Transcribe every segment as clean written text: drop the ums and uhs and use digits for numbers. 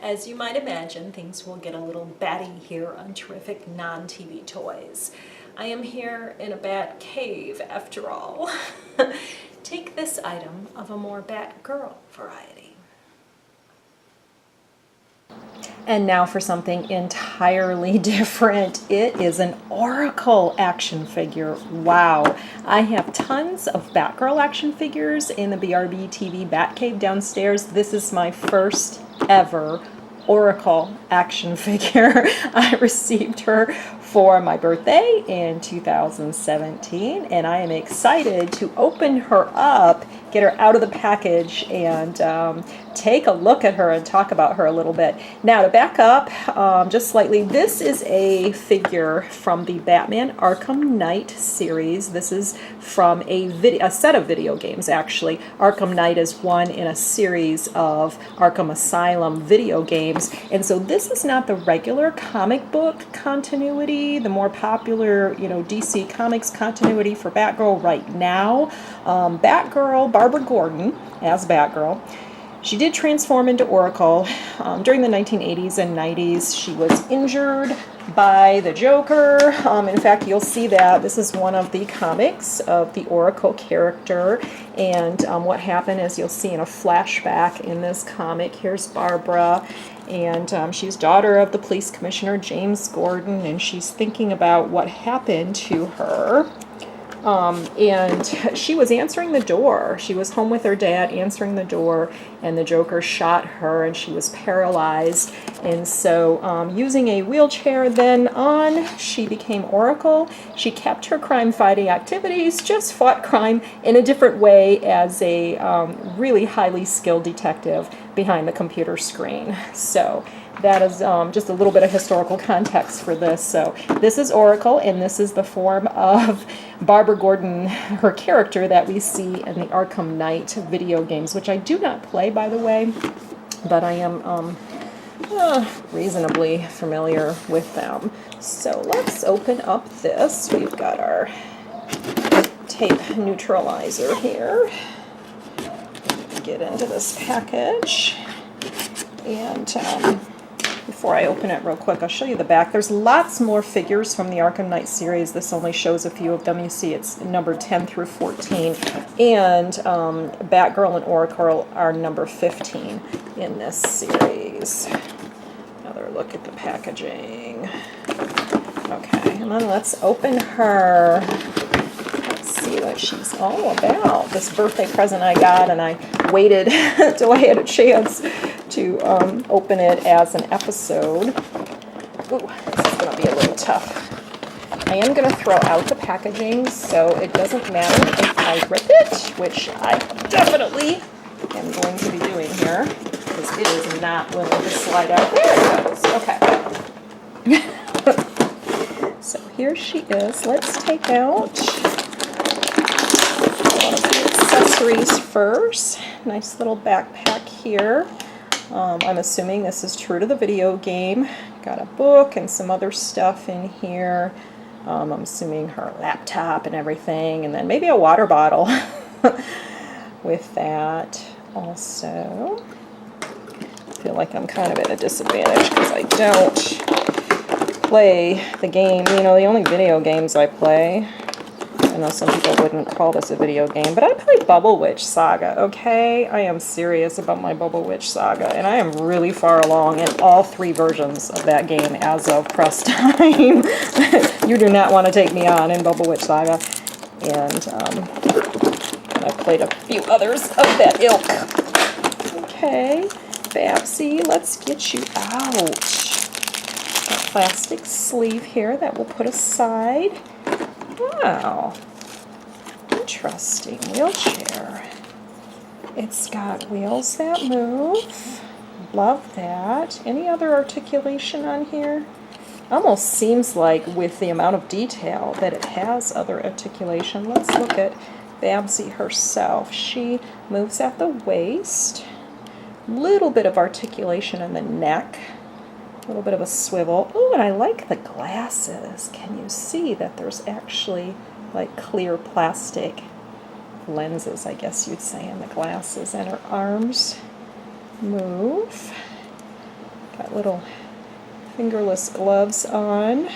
As you might imagine, things will get a little batty here on Terrific Non-TV Toys. I am here in a bat cave after all. Take this item of a more Batgirl variety. And now for something entirely different. It is an Oracle action figure. Wow. I have tons of Batgirl action figures in the BRBTV Batcave downstairs. This is my first ever Oracle action figure. I received her for my birthday in 2017, and I am excited to open her up, get her out of the package, and take a look at her and talk about her a little bit. Now, to back up just slightly, this is a figure from the Batman Arkham Knight series. This is from a set of video games, actually. Arkham Knight is one in a series of Arkham Asylum video games, and so this is not the regular comic book continuity, the more popular, DC Comics continuity for Batgirl right now. Batgirl, Barbara Gordon as Batgirl, she did transform into Oracle during the 1980s and 90s. She was injured by the Joker. In fact, you'll see that this is one of the comics of the Oracle character. And what happened is you'll see in a flashback in this comic, here's Barbara, and she's daughter of the police commissioner, James Gordon, and she's thinking about what happened to her. And she was answering the door. She was home with her dad answering the door, and the Joker shot her, and she was paralyzed. And so using a wheelchair then on, she became Oracle. She kept her crime-fighting activities, just fought crime in a different way as a really highly skilled detective behind the computer screen. So that is just a little bit of historical context for this. So this is Oracle, and this is the form of Barbara Gordon, her character that we see in the Arkham Knight video games, which I do not play, by the way, but I am reasonably familiar with them. So let's open up this. We've got our tape neutralizer here. Get into this package, and before I open it real quick, I'll show you the back. There's lots more figures from the Arkham Knight series. This only shows a few of them. You see it's number 10 through 14. And Batgirl and Oracle are number 15 in this series. Another look at the packaging. Okay, and then let's open her. Let's see what she's all about. This birthday present I got, and I waited till I had a chance to open it as an episode. Ooh, this is going to be a little tough. I am going to throw out the packaging, so it doesn't matter if I rip it, which I definitely am going to be doing here, because it is not willing to slide out. There it goes. Okay. So here she is. Let's take out one of the accessories first. Nice little backpack here. I'm assuming this is true to the video game. Got a book and some other stuff in here. I'm assuming her laptop and everything, and then maybe a water bottle with that also. I feel like I'm kind of at a disadvantage because I don't play the game. The only video games I play, I know some people wouldn't call this a video game, but I play Bubble Witch Saga, okay? I am serious about my Bubble Witch Saga, and I am really far along in all 3 versions of that game as of press time. You do not want to take me on in Bubble Witch Saga. And I played a few others of that ilk. Okay, Babsy, let's get you out. A plastic sleeve here that we'll put aside. Wow, interesting wheelchair. It's got wheels that move. Love that. Any other articulation on here? Almost seems like, with the amount of detail, that it has other articulation. Let's look at Babsy herself. She moves at the waist. Little bit of articulation in the neck. A little bit of a swivel. Oh, and I like the glasses. Can you see that there's actually like clear plastic lenses, I guess you'd say, in the glasses? And her arms move. Got little fingerless gloves on.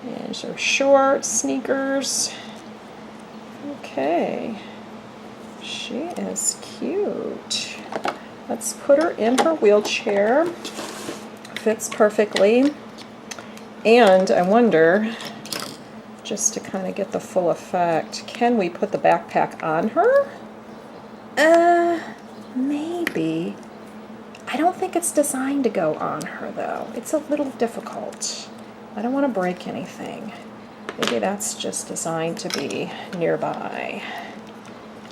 And her shorts, sneakers. Okay. She is cute. Let's put her in her wheelchair. Fits perfectly. And I wonder, just to kind of get the full effect, can we put the backpack on her? Maybe. I don't think it's designed to go on her, though. It's a little difficult. I don't want to break anything. Maybe that's just designed to be nearby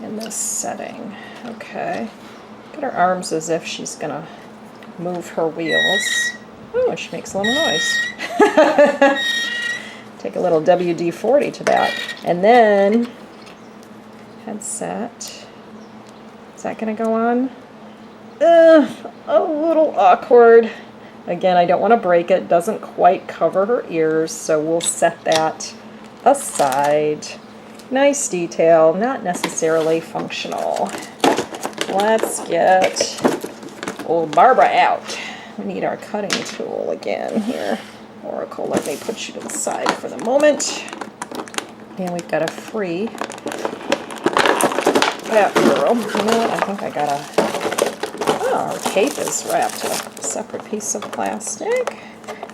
in this setting. Okay. Get her arms as if she's going to move her wheels. Oh, she makes a little noise. Take a little WD-40 to that. And then, headset. Is that going to go on? A little awkward. Again, I don't want to break it. Doesn't quite cover her ears, so we'll set that aside. Nice detail, not necessarily functional. Let's get old Barbara out. We need our cutting tool again here. Oracle, let me put you to the side for the moment. And we've got a free Batgirl. You know what? I think I got a... Oh, our tape is wrapped in a separate piece of plastic.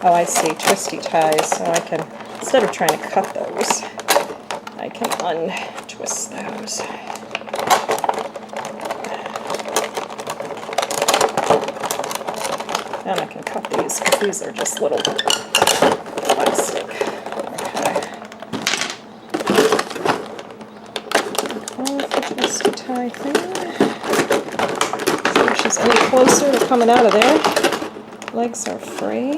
Oh, I see. Twisty ties. So I can, instead of trying to cut those, I can untwist those. And I can cut these because these are just little plastic. Okay. Off the twisty tie thing. See if she's any closer to coming out of there. Legs are free.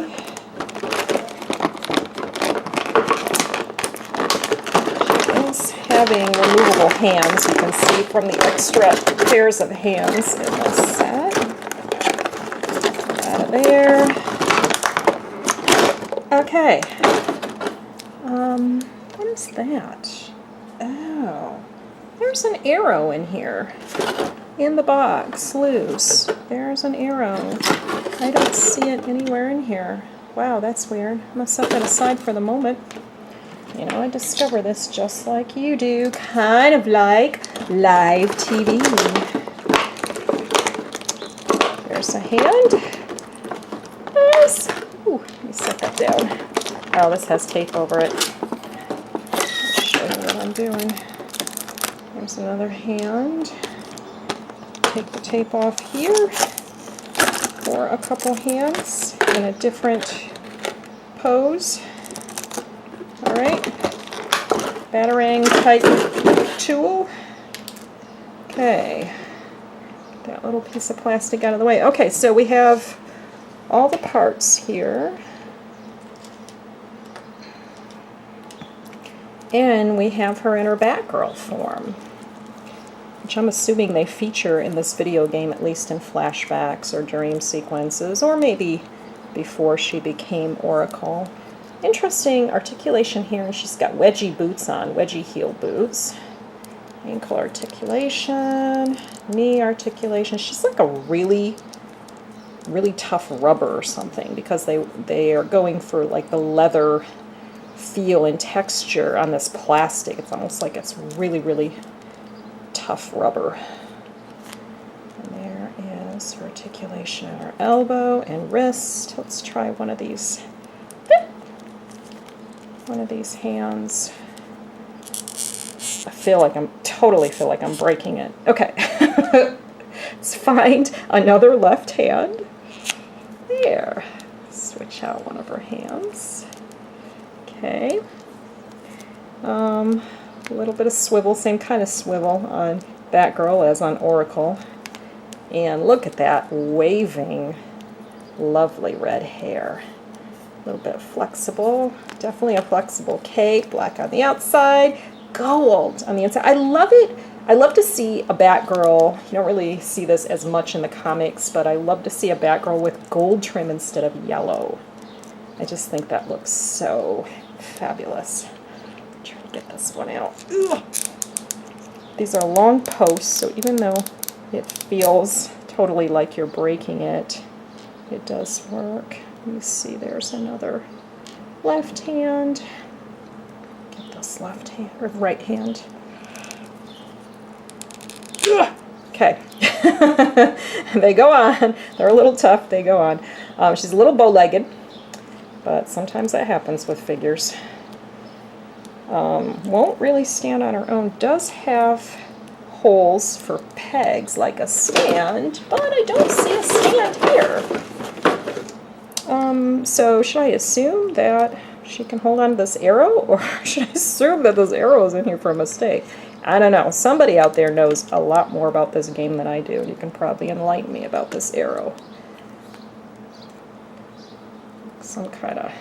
She is having removable hands. You can see from the extra pairs of hands in this set. Out of there. Okay. What is that? Oh, there's an arrow in here. In the box, loose. There's an arrow. I don't see it anywhere in here. Wow, that's weird. I'm going to set that aside for the moment. You know, I discover this just like you do. Kind of like live TV. There's a hand. There's... Ooh, let me set that down. Oh, this has tape over it. I'll show you what I'm doing. There's another hand. Take the tape off here for a couple hands in a different pose. Alright, Batarang type tool. Okay, that little piece of plastic out of the way. Okay, so we have all the parts here. And we have her in her Batgirl form, which I'm assuming they feature in this video game, at least in flashbacks or dream sequences, or maybe before she became Oracle. Interesting articulation here, and she's got wedgie boots on, wedgie heel boots. Ankle articulation, knee articulation. She's like a really tough rubber or something, because they are going for like the leather feel and texture on this plastic. It's almost like it's really tough rubber. And there is her articulation at her elbow and wrist. Let's try one of these. One of these hands. I totally feel like I'm breaking it. Okay. Let's find another left hand. There. Switch out one of her hands. Okay. A little bit of swivel, same kind of swivel on Batgirl as on Oracle. And look at that waving, lovely red hair. A little bit flexible, definitely a flexible cape, black on the outside, gold on the inside. I love it. I love to see a Batgirl. You don't really see this as much in the comics, but I love to see a Batgirl with gold trim instead of yellow. I just think that looks so fabulous. Try to get this one out. Ugh. These are long posts, so even though it feels totally like you're breaking it, it does work. You see there's another left hand. Get this left hand, or right hand. Ugh. Okay. They go on. They're a little tough. They go on. She's a little bow-legged, but sometimes that happens with figures. Won't really stand on her own. Does have holes for pegs like a stand, but I don't see a stand here. So should I assume that she can hold on to this arrow, or should I assume that this arrow is in here for a mistake? I don't know. Somebody out there knows a lot more about this game than I do, and you can probably enlighten me about this arrow. Some kind of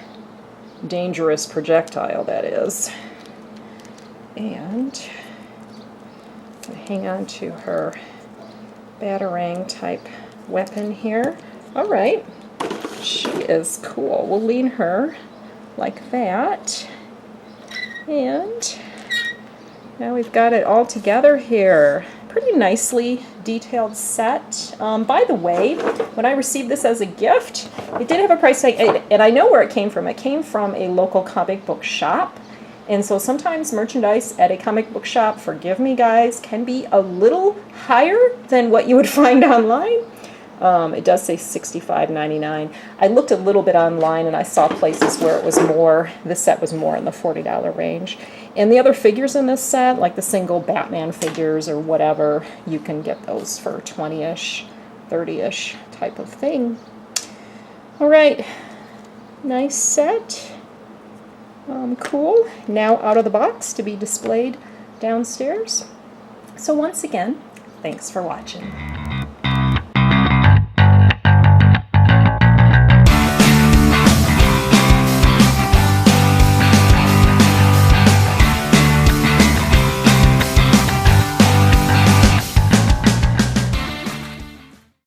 dangerous projectile, that is. And hang on to her batarang type weapon here. All right, she is cool. We'll lean her like that, and now we've got it all together here. Pretty nicely detailed set. By the way, when I received this as a gift, it did have a price tag, and I know where it came from. It came from a local comic book shop. And so sometimes merchandise at a comic book shop, forgive me guys, can be a little higher than what you would find online. It does say $65.99. I looked a little bit online and I saw places where it was more, this set was more in the $40 range. And the other figures in this set, like the single Batman figures or whatever, you can get those for 20-ish, 30-ish type of thing. All right, nice set. Cool. Now out of the box to be displayed downstairs. So once again, thanks for watching.